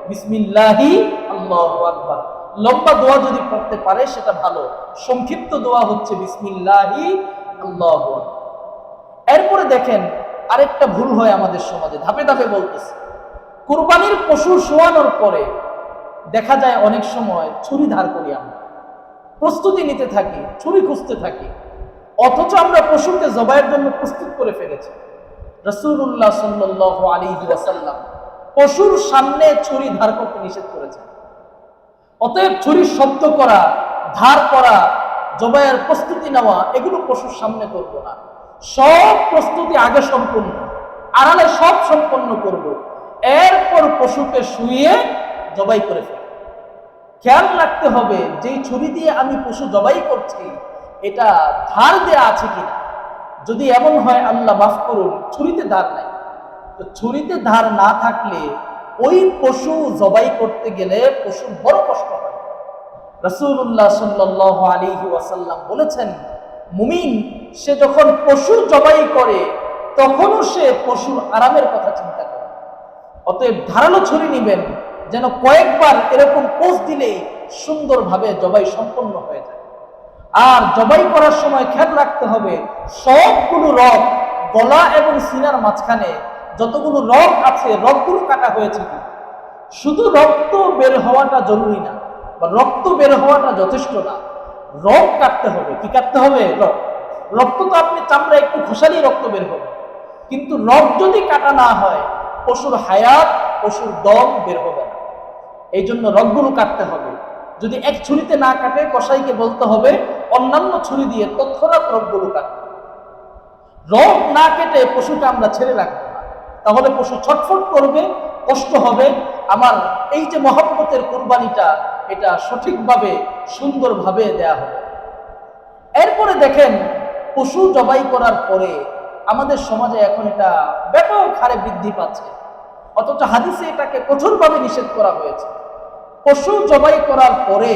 বিসমিল্লাহি আল্লাহু আকবার। লম্বা দোয়া যদি পড়তে পারে সেটা ভালো, সংক্ষিপ্ত দোয়া হচ্ছে বিসমিল্লাহি আল্লাহু আকবার। এরপরে দেখেন আরেকটা ভুল হয় আমাদের সমাজে, ধাপে ধাপে বলতেছে। কুরবানির পশু শোয়ানোর পরে দেখা যায় অনেক সময় ছুরি ধার করি, আমরা প্রস্তুতি নিতে থাকি, ছুরি খুঁজতে থাকি, অথচ আমরা পশুকে জবাইয়ের জন্য প্রস্তুত করে ফেলেছি। রাসূলুল্লাহ সাল্লাল্লাহু আলাইহি ওয়াসাল্লাম পশুর সামনে ছুরি ধার করতে নিষেধ করেছেন। অতএব ছুরির শব্দ করা, ধার করা, জবাইয়ের প্রস্তুতি নেওয়া, এগুলো পশুর সামনে করব না। সব প্রস্তুতি আগে সম্পূর্ণ, আড়ালে সব সম্পন্ন করব, এরপর পশুকে শুইয়ে জবাই করে ফেলব। খেয়াল রাখতে হবে যেই ছুরি দিয়ে আমি পশু জবাই করছি এটা ধার দেয়া আছে কিনা। যদি এমন হয় আল্লাহ মাফ করুন ছুরিতে ধার নাই, তো ছুরিতে ধার না থাকলে ওই পশু জবাই করতে গেলে পশুর বড় কষ্ট হয়। রাসূলুল্লাহ সাল্লাল্লাহু আলাইহি ওয়াসাল্লাম বলেছেন, মুমিন সে যখন পশু জবাই করে তখনও সে পশুর আরামের কথা চিন্তা করে। অতএব ধারালো ছুরি নিবেন, যেন কয়েকবার এরকম পোষ দিলেই সুন্দরভাবে জবাই সম্পন্ন হয়ে যায়। আর জবাই করার সময় খেয়াল রাখতে হবে সবগুলো রগ, গলা এবং সিনার মাঝখানে যতগুলো রগ আছে রগগুলো কাটা হয়েছে কি। শুধু রক্ত বের হওয়াটা জরুরি না, বা রক্ত বের হওয়াটা যথেষ্ট না, রগ কাটতে হবে। কি কাটতে হবে? রগ। রক্ত তো আপনি চামড়া একটু খসালেই রক্ত বের হবে, কিন্তু রগ যদি কাটা না হয় পশুর হায়াত, পশুর দম বের হবে না। এই জন্য রগগুলো কাটতে হবে। যদি এক ছুরিতে না কাটে কসাইকে বলতে হবে অন্যান্য ছুরি দিয়ে তৎক্ষণাৎ রগগুলো কাটতে। রগ না কেটে পশুকে আমরা ছেড়ে রাখবো না, তাহলে পশু ছটফট করবে, কষ্ট হবে। আমার এই যে মহব্বতের কুরবানিটা এটা সঠিকভাবে সুন্দরভাবে দেয়া হবে। এরপরে দেখেন পশু জবাই করার পরে আমাদের সমাজে এখন এটা ব্যাপক হারে বৃদ্ধি পাচ্ছে, অথচ হাদিসে এটাকে কঠোরভাবে নিষেধ করা হয়েছে। পশু জবাই করার পরে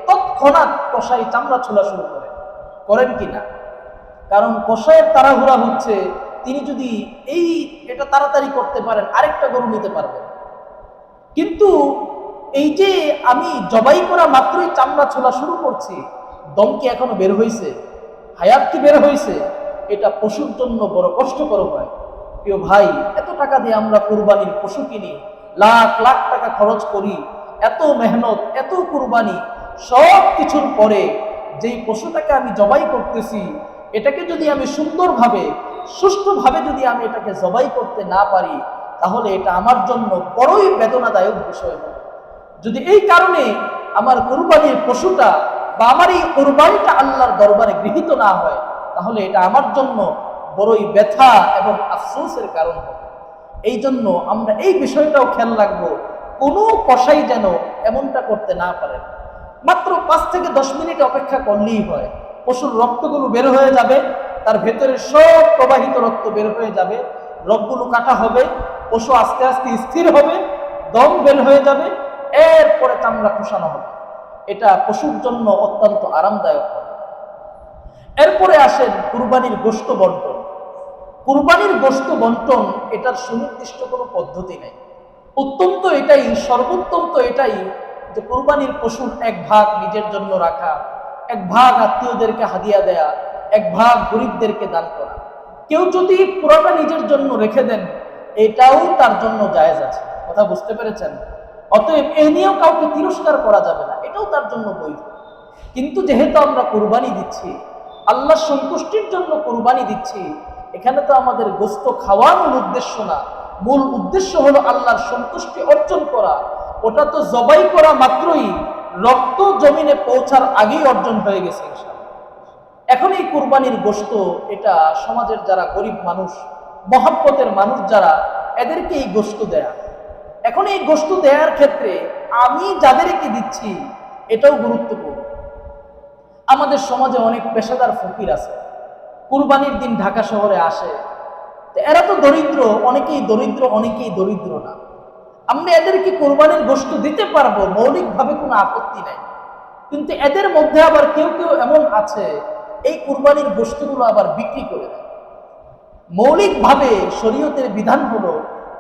তৎক্ষণাৎ কসাই চামড়া ছোলা শুরু করেন কিনা। কারণ কসাইয়ের তাড়াহুড়া হচ্ছে তিনি যদি এটা তাড়াতাড়ি করতে পারেন আরেকটা গরু নিতে পারবেন। কিন্তু এই যে আমি জবাই করা মাত্রই চামড়া ছোলা শুরু করছি, দম কি এখনো বের হয়েছে? হায়াত কি বের হয়েছে? এটা পশুর জন্য বড় কষ্টকর হয়। প্রিয় ভাই, এত টাকা দিয়ে আমরা কুরবানির পশু কিনি, লাখ লাখ টাকা খরচ করি, এত মেহনত, এত কুরবানি, সব কিছুর পরে যেই পশুটাকে আমি জবাই করতেছি এটাকে যদি আমি সুন্দরভাবে, সুষ্ঠুভাবে যদি আমি এটাকে জবাই করতে না পারি তাহলে এটা আমার জন্য বড়ই বেদনাদায়ক বিষয় হবে। যদি এই কারণে আমার কুরবানির পশুটা বা আমার এই কুরবানিটা আল্লাহর দরবারে গৃহীত না হয় তাহলে এটা আমার জন্য বড়ই ব্যথা এবং আফসোসের কারণ হবে। এই জন্য আমরা এই বিষয়টাও খেয়াল রাখবো, কোনো কসাই যেন এমনটা করতে না পারে। মাত্র 5 থেকে 10 মিনিট অপেক্ষা করলেই হয়, পশুর রক্তগুলো বের হয়ে যাবে, তার ভেতরে সব প্রবাহিত রক্ত বের হয়ে যাবে, রগগুলো কাটা হবে, পশু আস্তে আস্তে স্থির হবে, দম বের হয়ে যাবে, এরপরে চামড়া খসানো হবে। এটা পশুর জন্য অত্যন্ত আরামদায়ক হবে। এরপরে আসেন কুরবানির গোশত বন্টন। কুরবানির গোশত বন্টন এটার সুনির্দিষ্ট কোনো পদ্ধতি নেই। উত্তম তো এটাই, সর্বোত্তম তো এটাই যে কুরবানির পশুর এক ভাগ নিজের জন্য রাখা, এক ভাগ আত্মীয়দেরকে হাদিয়া দেয়া, এক ভাগ গরিবদেরকে দান করা। কেউ যদি পুরোটা নিজের জন্য রেখে দেন এটাও তার জন্য জায়েজ আছে। কথা বুঝতে পেরেছেন? অতএব এ নিয়েও কাউকে তিরস্কার করা যাবে না, এটাও তার জন্য বৈধ। কিন্তু যেহেতু আমরা কুরবানি দিচ্ছি, আল্লাহর সন্তুষ্টির জন্য কুরবানি দিচ্ছি, এখানে তো আমাদের গোশত খাওয়ানোর উদ্দেশ্য না, মূল উদ্দেশ্য হলো আল্লাহর সন্তুষ্টি অর্জন করা। ওটা তো জবাই করা মাত্রই রক্ত জমিনে পৌঁছার আগেই অর্জন হয়ে গেছে ইনশাআল্লাহ। এখন এই কুরবানির গোশত এটা সমাজের যারা গরিব মানুষ, মহব্বতের মানুষ যারা, এদেরকে এই গোশত দেয়া। এখন এই গোশত দেওয়ার ক্ষেত্রে আমি যাদেরকে দিচ্ছি এটাও গুরুত্বপূর্ণ। আমাদের সমাজে অনেক পেশাদার ফকির আছে, কুরবানির দিন ঢাকা শহরে আসে। এরা তো দরিদ্র, অনেকেই দরিদ্র, অনেকেই দরিদ্র না। আমরা এদেরকে কোরবানির গোশত দিতে পারবো, মৌলিকভাবে কোনো আপত্তি নাই। কিন্তু এদের মধ্যে আবার কেউ কেউ এমন আছে, এই কুরবানির গোশতগুলো আবার বিক্রি করে দেয়। মৌলিকভাবে শরীয়তের বিধান হলো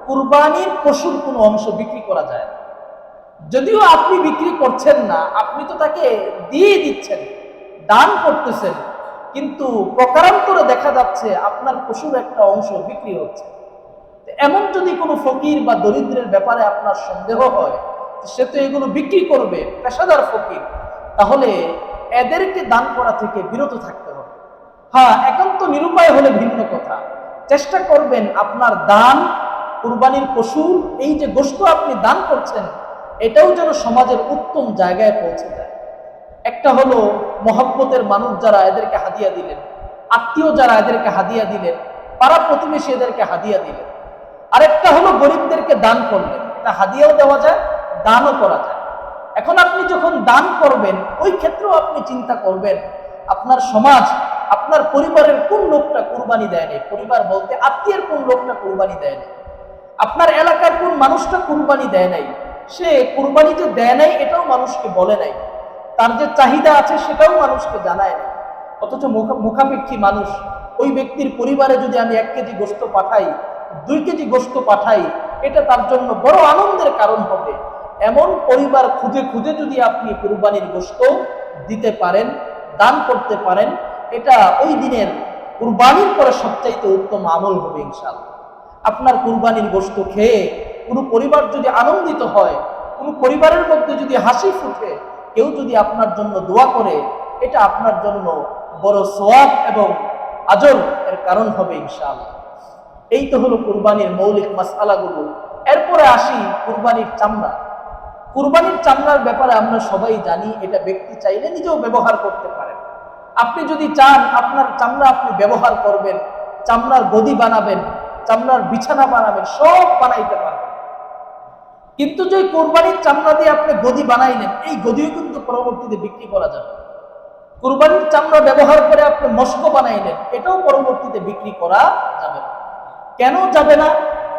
কুরবানির পশুর কোনো অংশ বিক্রি করা যায় না। যদিও আপনি বিক্রি করছেন না, আপনি তো তাকে দিয়ে দিচ্ছেন, দান করতেছেন, কিন্তু প্রকারান্তরে দেখা যাচ্ছে আপনার পশুর একটা অংশ বিক্রি হচ্ছে। এমন যদি কোনো ফকির বা দরিদ্রের ব্যাপারে আপনার সন্দেহ হয় সে তো এগুলো বিক্রি করবে, পেশাদার ফকির, তাহলে এদেরকে দান করা থেকে বিরত থাকতে হবে। হ্যাঁ, একান্ত নিরুপায় হলে ভিন্ন কথা। চেষ্টা করবেন আপনার দান, কুরবানির পশু, এই যে গোশত আপনি দান করছেন, এটাও যেন সমাজের উত্তম জায়গায় পৌঁছে যায়। একটা হলো মহব্বতের মানুষ যারা এদেরকে হাদিয়া দিলেন, আত্মীয় যারা এদেরকে হাদিয়া দিলেন, পাড়া প্রতিবেশী এদেরকে হাদিয়া দিলেন। আরেকটা হলো গরিবদেরকে দান করলেন, এটা হাদিয়াও দেওয়া যায়, দানও করা যায়। এখন আপনি যখন দান করবেন, ওই ক্ষেত্রেও আপনি চিন্তা করবেন আপনার সমাজ, আপনার পরিবারের কোন লোকটা কুরবানি দেয়নি, পরিবার বলতে আত্মীয়ের কোন লোকটা কুরবানি দেয়নি, আপনার এলাকার কোন মানুষটা কুরবানি দেয় নাই। সে কুরবানি যে দেয় নাই এটাও মানুষকে বলে নাই, তার যে চাহিদা আছে সেটাও মানুষকে জানায় না। অথচ মুখাপেক্ষী মানুষ, ওই ব্যক্তির পরিবারে যদি আমি 1 কেজি গোশত পাঠাই, 2 কেজি গোশত পাঠাই, এটা তার জন্য বড় আনন্দের কারণ হবে। এমন পরিবার খুঁজে খুঁজে যদি আপনি কুরবানির গোশত দিতে পারেন, দান করতে পারেন, এটা ওই দিনের কুরবানির পরে সবচাইতে উত্তম আমল হবে ইনশাআল্লাহ। আপনার কুরবানির গোশত খেয়ে কোনো পরিবার যদি আনন্দিত হয়, কোনো পরিবারের মধ্যে যদি হাসি ফুটে, কেউ যদি আপনার জন্য দোয়া করে, এটা আপনার জন্য বড় সওয়াব এবং আজর এর কারণ হবে ইনশাআল্লাহ। এই তো হলো কুরবানির মৌলিক মাসআলাগুলো। এরপরে আসি কুরবানির চামড়া। কুরবানির চামড়ার ব্যাপারে আমরা সবাই জানি, এটা ব্যক্তি চাইলে নিজেও ব্যবহার করতে পারেন। আপনি যদি চান আপনার চামড়া আপনি ব্যবহার করবেন, চামড়ার গদি বানাবেন, চামড়ার বিছানা বানাবেন, সব বানাইতে পারবেন। কিন্তু যে কুরবানির চামড়া দিয়ে আপনি গদি বানাইলেন, এই গদিও কিন্তু পরবর্তীতে বিক্রি করা যাবে। কুরবানির চামড়া ব্যবহার করে আপনি মস্ক বানাইলেন, এটাও পরবর্তীতে বিক্রি করা যাবে না। কেন যাবে না?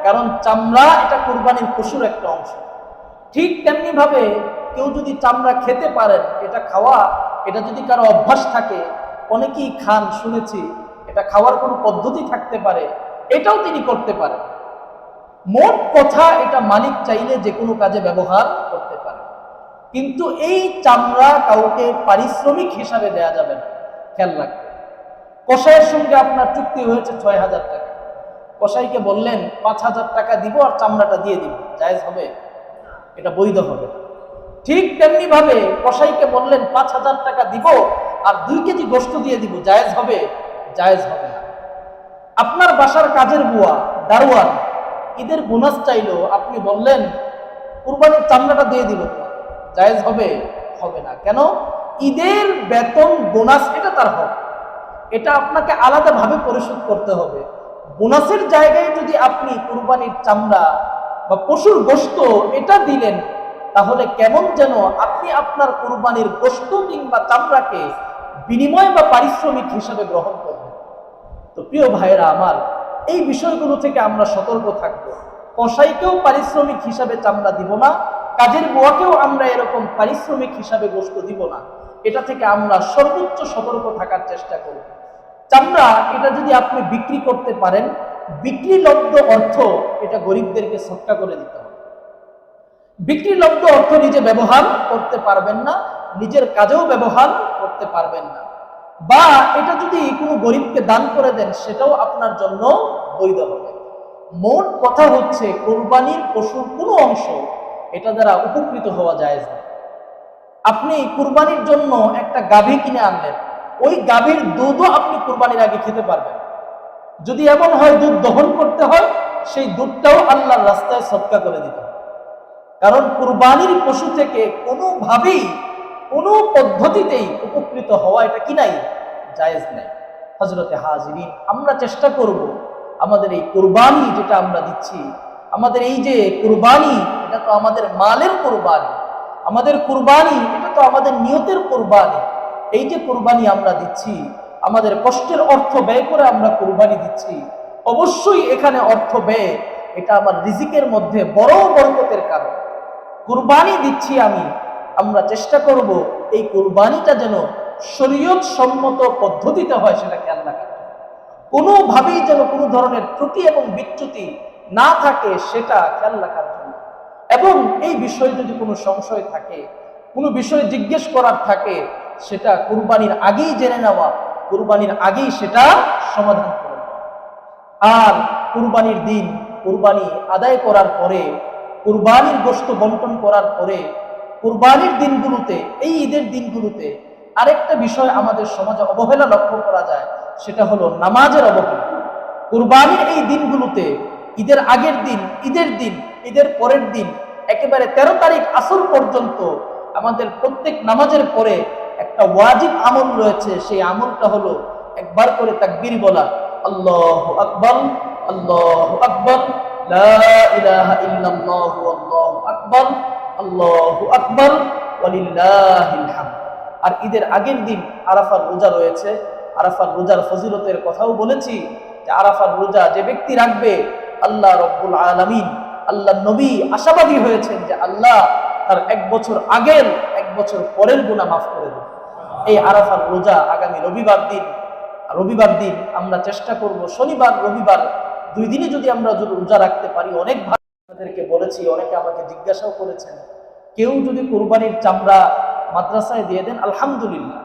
কারণ চামড়া এটা কুরবানির পশুর একটা অংশ। ঠিক তেমনি ভাবে কেউ যদি চামড়া খেতে পারেন, এটা খাওয়া, এটা যদি কারো অভ্যাস থাকে, অনেকেই খান শুনেছি, এটা খাওয়ার কোনো পদ্ধতি থাকতে পারে, এটাও তিনি করতে পারেন। মোট কথা, এটা মালিক চাইলে যে কোনো কাজে ব্যবহার করতে পারে। কিন্তু এই চামড়া কাউকে পারিশ্রমিক হিসাবে দেয়া যাবে না, খেয়াল রাখবে। কসাইয়ের সঙ্গে আপনার চুক্তি হয়েছে 6,000 টাকা, কসাইকে বললেন 5,000 টাকা দিব আর চামড়াটা দিয়ে দিব, জায়েজ হবে? এটা বৈধ হবে। ঠিক তেমনি ভাবে কসাইকে বললেন 5,000 টাকা দিব আর 2 কেজি গোশত দিয়ে দিব, জায়েজ হবে? জায়েজ হবে না। আপনার বাসার কাজের বুয়া, দারোয়ান, ঈদের বোনাস চাইলো, আপনি বললেন কুরবানির চামড়াটা দিয়ে দিব, জায়েজ হবে? হবে না। কেন? ঈদের বেতন বোনাস এটা তার হক, এটা আপনাকে আলাদাভাবে পরিশোধ করতে হবে। বোনাসের জায়গায় যদি আপনি কুরবানির চামড়া বা পশুর গোশত এটা দিলেন, তাহলে কেমন যেন আপনি আপনার কুরবানির গোশত কিংবা চামড়াকে বিনিময় বা পারিশ্রমিক হিসাবে গ্রহণ করবেন। তো প্রিয় ভাইয়েরা আমার, এই বিষয়গুলো থেকে আমরা সতর্ক থাকব। কসাইকেও পারিশ্রমিক হিসাবে চামড়া দিব না, কাজের বুয়াকেও আমরা এরকম পারিশ্রমিক হিসাবে গোশত দিব না। এটা থেকে আমরা সর্বোচ্চ সতর্ক থাকার চেষ্টা করব। চামড়া এটা যদি আপনি বিক্রি করতে পারেন, বিক্রিলব্ধ অর্থ এটা গরিবদেরকে সদকা করে দিতে হবে। বিক্রিলব্ধ অর্থ নিজে ব্যবহার করতে পারবেন না, নিজের কাজেও ব্যবহার করতে পারবেন না, বা এটা যদি কোনো গরিবকে দান করে দেন, সেটাও আপনার জন্য বৈধ হবে। মোট কথা হচ্ছে, কুরবানির পশুর কোনো অংশ এটা দ্বারা উপকৃত হওয়া জায়েজ না। আপনি কুরবানির জন্য একটা গাভী কিনে আনলেন, ওই গাভীর দুধও আপনি কুরবানির আগে খেতে পারবেন। যদি এমন হয় দুধ দহন করতে হয়, সেই দুধটাও আল্লাহর রাস্তায় সদকা করে দিতে হবে। কারণ কুরবানির পশু থেকে কোনোভাবেই, কোনো পদ্ধতিতেই উপকৃত হওয়া এটা কি নাই, জায়েজ নাই। হযরতে হাজিরিন, আমরা চেষ্টা করব আমাদের এই কুরবানি যেটা আমরা দিচ্ছি, আমাদের এই যে কুরবানি, এটা তো আমাদের মালের কুরবানি, আমাদের কুরবানি এটা তো আমাদের নিয়তের কুরবানি। এই যে কুরবানি আমরা দিচ্ছি, আমাদের কষ্টের অর্থ ব্যয় করে আমরা কুরবানি দিচ্ছি, অবশ্যই এখানে অর্থ ব্যয় এটা আমার রিজিকের মধ্যে বড় বরকতের কারণ। কুরবানি দিচ্ছি আমরা চেষ্টা করব এই কুরবানিটা যেন শরীয়ত সম্মত পদ্ধতিতে হয়, সেটা খেয়াল রাখা। কোনোভাবেই যেন কোনো ধরনের ত্রুটি এবং বিচ্যুতি না থাকে সেটা খেয়াল রাখার জন্য। এবং এই বিষয়ে যদি কোনো সংশয় থাকে, কোনো বিষয় জিজ্ঞেস করার থাকে, সেটা কুরবানির আগেই জেনে নেওয়া, কুরবানির আগেই সেটা সমাধান করে নেওয়া। আর কুরবানির দিন কুরবানি আদায় করার পরে, কুরবানির গোশত বন্টন করার পরে, কুরবানির দিনগুলোতে, এই ঈদের দিনগুলোতে আরেকটা বিষয় আমাদের সমাজে অবহেলা লক্ষ্য করা যায়, সেটা হলো নামাজের অবহেলা। কুরবানির এই দিনগুলোতে, ঈদের আগের দিন, ঈদের দিন, ঈদের পরের দিন, একেবারে 13 তারিখ আসর পর্যন্ত আমাদের প্রত্যেক নামাজের পরে একটা ওয়াজিব আমল রয়েছে। সেই আমলটা হলো একবার করে তাকবীর বলা, আল্লাহু আকবার, আল্লাহু আকবার, লা ইলাহা ইল্লাল্লাহু আল্লাহু আকবার, আল্লাহু আকবার, ওয়ালিল্লাহিল হামদ। আর ঈদের আগের দিন আরাফার রোজা রয়েছে। আরাফার রোজার ফজিলতের কথাও বলেছি যে আরাফার রোজা যে ব্যক্তি রাখবে, আল্লাহ রব্বুল আলামিন, আল্লাহ নবী আশাবাদী হয়েছেন যে আল্লাহ তার 1 বছর আগের, 1 বছর পরের গুনাহ মাফ করে দেবে। এই আরাফার রোজা আগামী রবিবার দিন আমরা চেষ্টা করব, শনিবার রবিবার 2 দিনে যদি আমরা রোজা রাখতে পারি অনেক ভালো। আপনাদেরকে বলেছি, অনেকে আমাকে জিজ্ঞাসাও করেছেন, কেউ যদি কুরবানির চামড়া মাদ্রাসায় দিয়ে দেন, আলহামদুলিল্লাহ,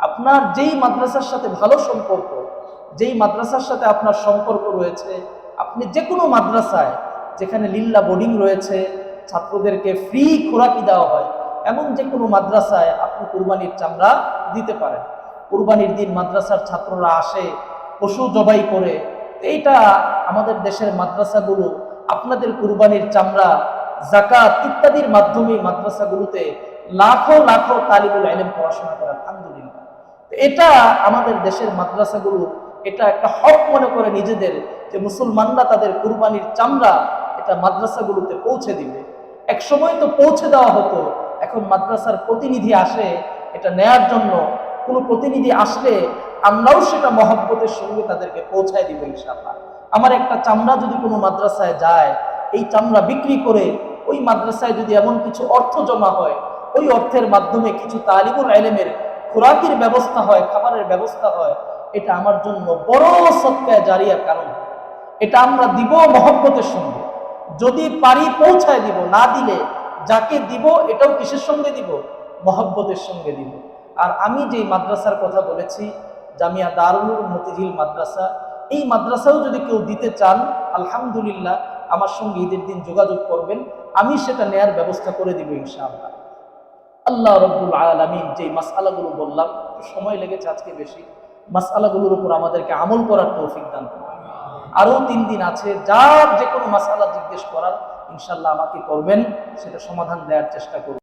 আপনার যেই মাদ্রাসার সাথে ভালো সম্পর্ক, যেই মাদ্রাসার সাথে আপনার সম্পর্ক রয়েছে, আপনি যে কোনো মাদ্রাসায় যেখানে লিল্লা বোর্ডিং রয়েছে, ছাত্রদেরকে ফ্রি খোরাকি দেওয়া হয়, এমন যে কোনো মাদ্রাসায় আপনি কুরবানির চামড়া দিতে পারেন। কুরবানির দিন মাদ্রাসার ছাত্ররা আসে, পশু জবাই করে। এইটা আমাদের দেশের মাদ্রাসাগুলো আপনাদের কুরবানির চামড়া, যাকাত ইত্যাদির মাধ্যমে মাদ্রাসাগুলোতে লাখো লাখো তালিবুল ইলম পড়াশোনা করে, আলহামদুলিল্লাহ। এটা আমাদের দেশের মাদ্রাসাগুলো এটা একটা হক মনে করে নিজেদের, যে মুসলমানরা তাদের কুরবানির চামড়া এটা মাদ্রাসাগুলোতে পৌঁছে দিবে। এক সময় তো পৌঁছে দেওয়া হতো, এখন মাদ্রাসার প্রতিনিধি আসে এটা নেয়ার জন্য। কোনো প্রতিনিধি আসলে আমরাও সেটা মহব্বতের সঙ্গে তাদেরকে পৌঁছায় দিব ইনশাআল্লাহ। আমার একটা চামড়া যদি কোনো মাদ্রাসায় যায়, এই চামড়া বিক্রি করে ওই মাদ্রাসায় যদি এমন কিছু অর্থ জমা হয়, ওই অর্থের মাধ্যমে কিছু তালিবুল ইলমের খোরাকির ব্যবস্থা হয়, খাবারের ব্যবস্থা হয়, এটা আমার জন্য বড় সদকায়ে জারিয়ার কারণ। এটা আমরা দিব মহব্বতের সঙ্গে, যদি পারি পৌঁছায় দিব, না দিলে যাকে দিব এটাও কিসের সঙ্গে দিব? মহব্বতের সঙ্গে দিব। আর আমি যে মাদ্রাসার কথা বলেছি, জামিয়া দারুল মতিঝিল মাদ্রাসা, এই মাদ্রাসাও যদি কেউ দিতে চান, আলহামদুলিল্লাহ, আমার সঙ্গে ঈদের দিন যোগাযোগ করবেন, আমি সেটা নেয়ার ব্যবস্থা করে দিব ইনশাআল্লাহ। আল্লাহ রব্বুল আলামিন যে মাসআলাগুলো বললাম, সময় লেগেছে আজকে বেশি, মাসআলাগুলোর উপর আমাদেরকে আমল করার তৌফিক দান করুন। আরো 3 দিন আছে, যার যে কোনো মাসআলা জিজ্ঞেস করার ইনশাআল্লাহ আমাকে করবেন, সেটা সমাধান দেওয়ার চেষ্টা করব।